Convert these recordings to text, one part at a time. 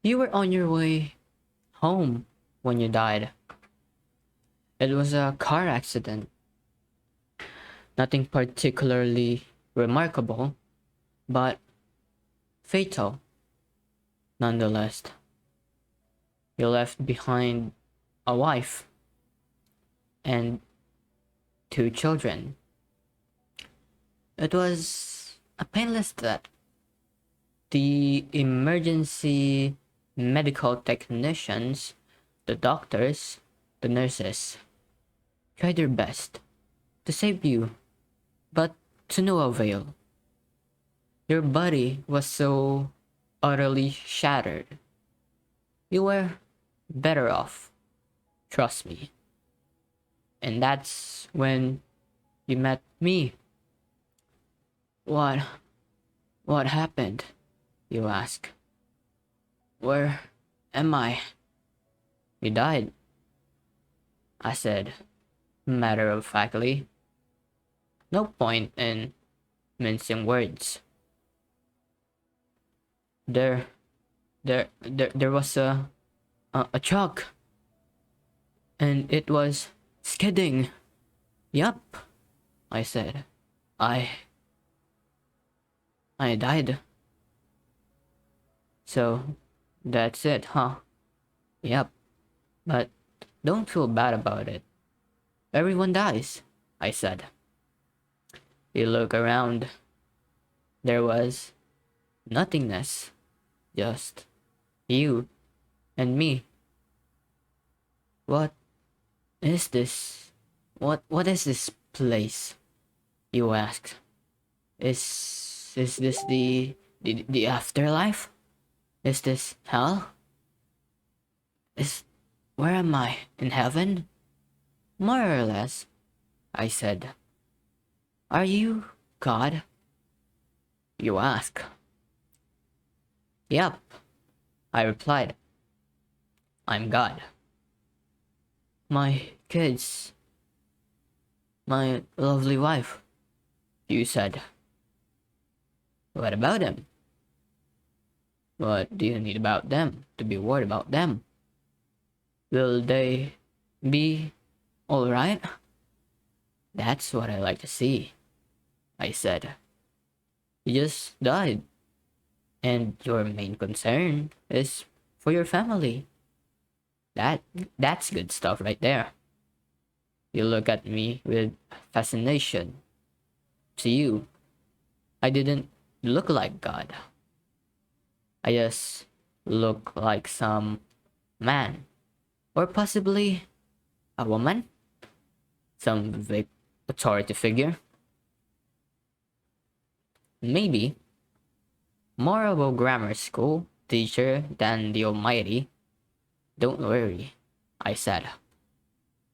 You were on your way home when you died. It was a car accident. Nothing particularly remarkable, but fatal nonetheless. You left behind a wife and two children. It was a painless death. The emergency medical technicians, the doctors, the nurses tried their best to save you, but to no avail. Your body was so utterly shattered. You were better off, trust me. And that's when you met me. What what happened? You ask. Where am I? You died, I said, matter of factly. No point in mincing words. There there was a truck and it was skidding. Yup, I said. I I died. So that's it, huh? Yep, but don't feel bad about it. Everyone dies, I said. You look around. There was nothingness, just you and me. What is this? What is this place? You asked. Is this the afterlife? Is this hell? Is where am I? In heaven? More or less, I said. Are you God? You ask. Yep, I replied. I'm God. My kids, my lovely wife, you said. What about them? What do you need about them to be worried about them? Will they be alright? That's what I like to see, I said. You just died, and your main concern is for your family. That that's good stuff right there. You look at me with fascination. To you, I didn't look like God. I just look like some man, or possibly a woman, some big authority figure. Maybe more of a grammar school teacher than the Almighty. Don't worry, I said.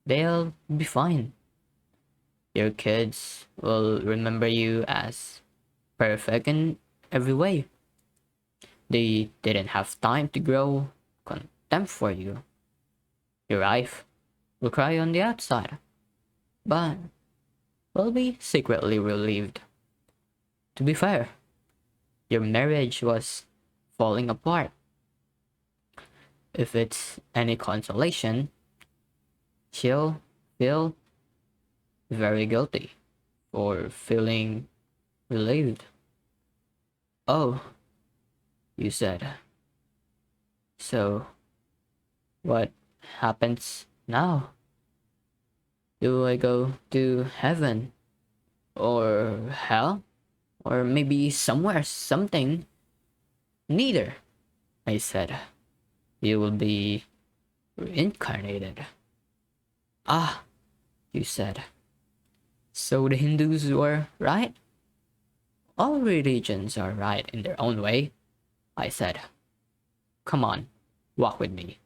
They'll be fine. Your kids will remember you as perfect in every way. They didn't have time to grow contempt for you. Your wife will cry on the outside, but will be secretly relieved. To be fair, your marriage was falling apart. If it's any consolation, she'll feel very guilty for feeling relieved. Oh, you said. So, what happens now? Do I go to heaven? Or hell? Or maybe somewhere, something? Neither, I said. You will be reincarnated. Ah, you said. So the Hindus were right? All religions are right in their own way, I said. Come on, walk with me.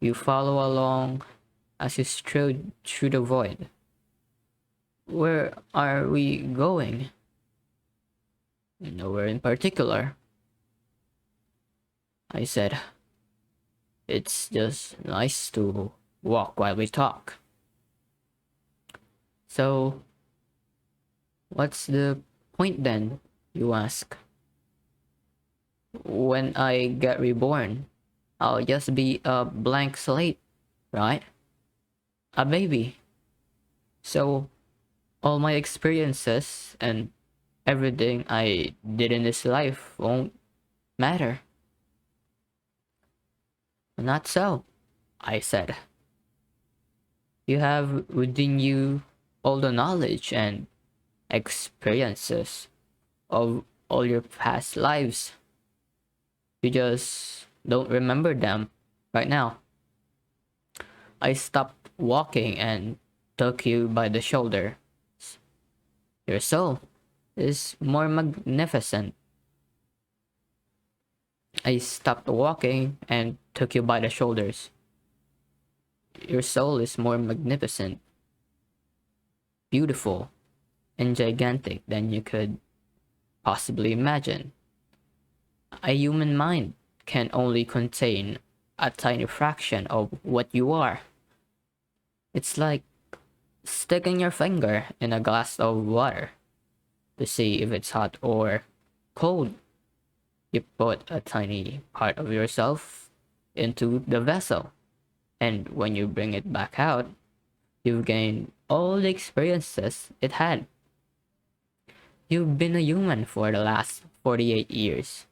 You follow along as you strode through the void. Where are we going? Nowhere in particular, I said. It's just nice to walk while we talk. So, what's the point then, you ask? When I get reborn, I'll just be a blank slate, right? A baby. So, all my experiences and everything I did in this life won't matter. Not so, I said. You have within you all the knowledge and experiences of all your past lives. You just don't remember them right now. I stopped walking and took you by the shoulder. Your soul is more magnificent. I stopped walking and took you by the shoulders. Your soul is more magnificent, beautiful, and gigantic than you could possibly imagine. A human mind can only contain a tiny fraction of what you are. It's like sticking your finger in a glass of water to see if it's hot or cold. You put a tiny part of yourself into the vessel, and when you bring it back out, you've gained all the experiences it had. You've been a human for the last 48 years,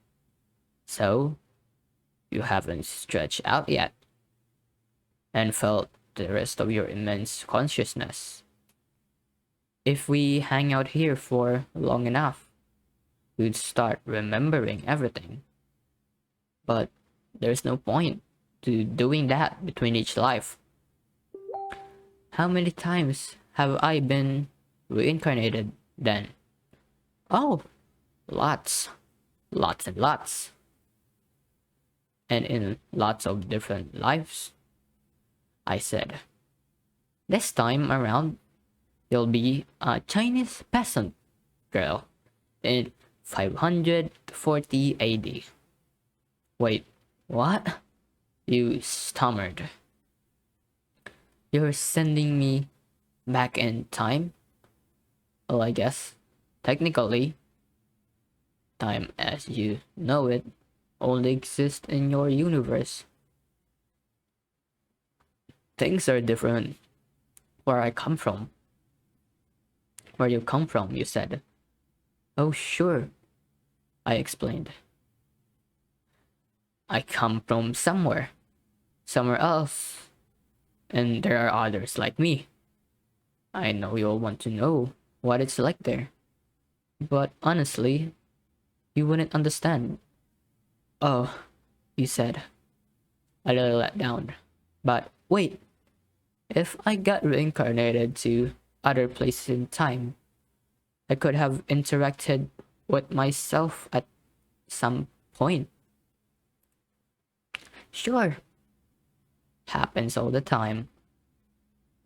so you haven't stretched out yet and felt the rest of your immense consciousness. If we hang out here for long enough, you'd start remembering everything. But there's no point to doing that between each life. How many times have I been reincarnated then? Oh, lots. Lots and lots. And in lots of different lives, I said. This time around, you'll be a Chinese peasant girl in 540 AD. Wait, what? You stammered. You're sending me back in time? Well, I guess, technically, time as you know it only exists in your universe. Things are different where I come from. Where you come from, you said. Oh, sure, I explained. I come from somewhere else, and there are others like me. I know you'll want to know what it's like there, but honestly, you wouldn't understand. Oh, you said, a little let down. But wait, if I got reincarnated to other places in time, I could have interacted with myself at some point. Sure, happens all the time.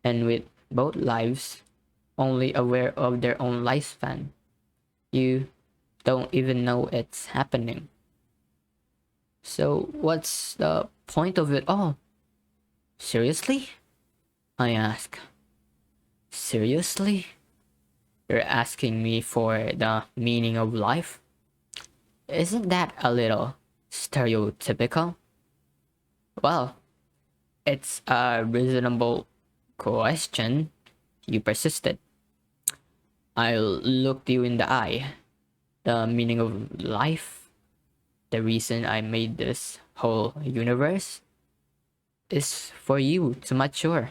And with both lives only aware of their own lifespan, you don't even know it's happening. So what's the point of it all? Seriously? I ask. Seriously? You're asking me for the meaning of life? Isn't that a little stereotypical? Well, it's a reasonable question, you persisted. I'll look you in the eye. The meaning of life, the reason I made this whole universe, is for you to mature.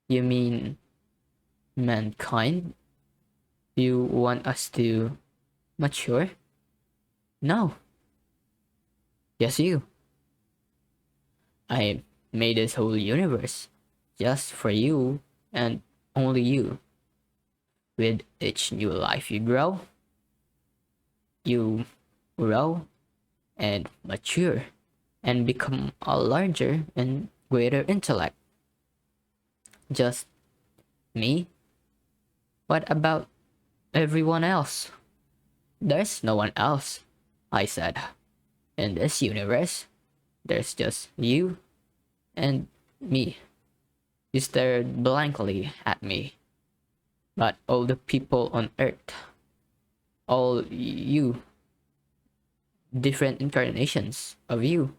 You mean mankind? You want us to mature? No. Yes, you. I made this whole universe just for you and only you. With each new life you grow and mature and become a larger and greater intellect. Just me? What about everyone else? There's no one else, I said. In this universe, there's just you and me. You stared blankly at me. But all the people on Earth, all you, different incarnations of you.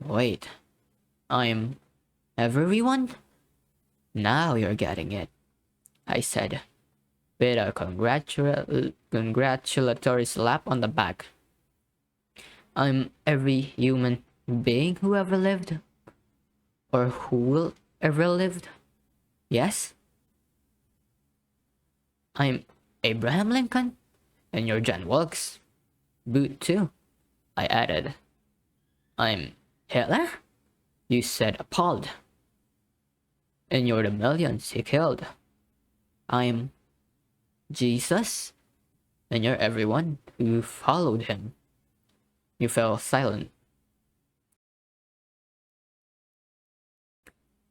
Wait, I'm everyone? Now you're getting it, I said, with a congratulatory slap on the back. I'm every human being who ever lived, or who will ever lived. Yes? I'm Abraham Lincoln, and you're John Wilkes. Boot too, I added. I'm Hitler? You said, appalled. And you're the millions he killed. I'm Jesus, and you're everyone who followed him. You fell silent.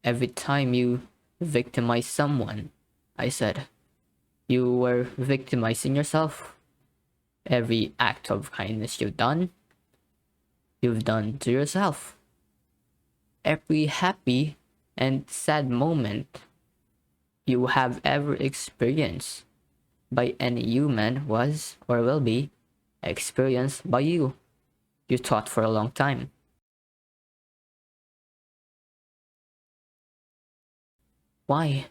Every time you victimize someone, I said, you were victimizing yourself. Every act of kindness you've done to yourself. Every happy and sad moment you have ever experienced by any human was or will be experienced by you. You taught for a long time. Why?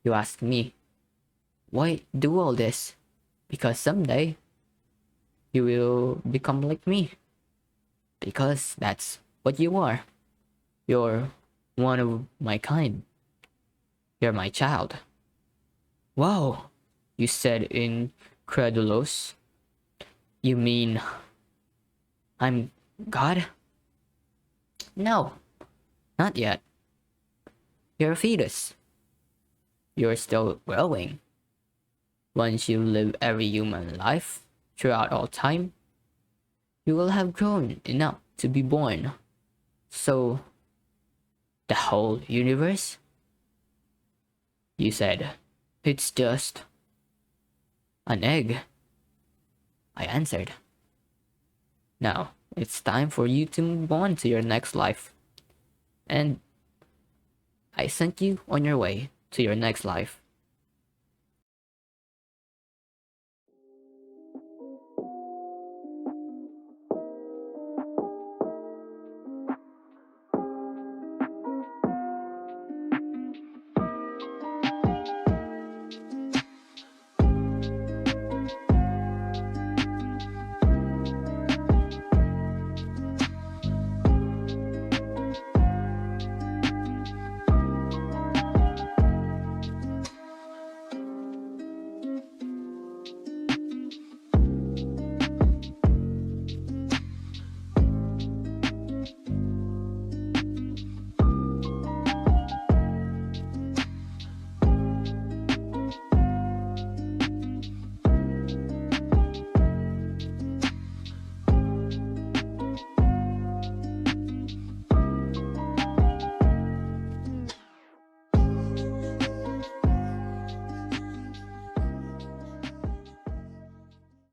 You ask me. Why do all this? Because someday you will become like me. Because that's what you are. You're one of my kind. You're my child. Wow, you said incredulous. You mean I'm God? No, not yet. You're a fetus. You're still growing. Once you live every human life throughout all time, you will have grown enough to be born. So, the whole universe? You said, it's just an egg. I answered. Now, it's time for you to move on to your next life. And I sent you on your way to your next life.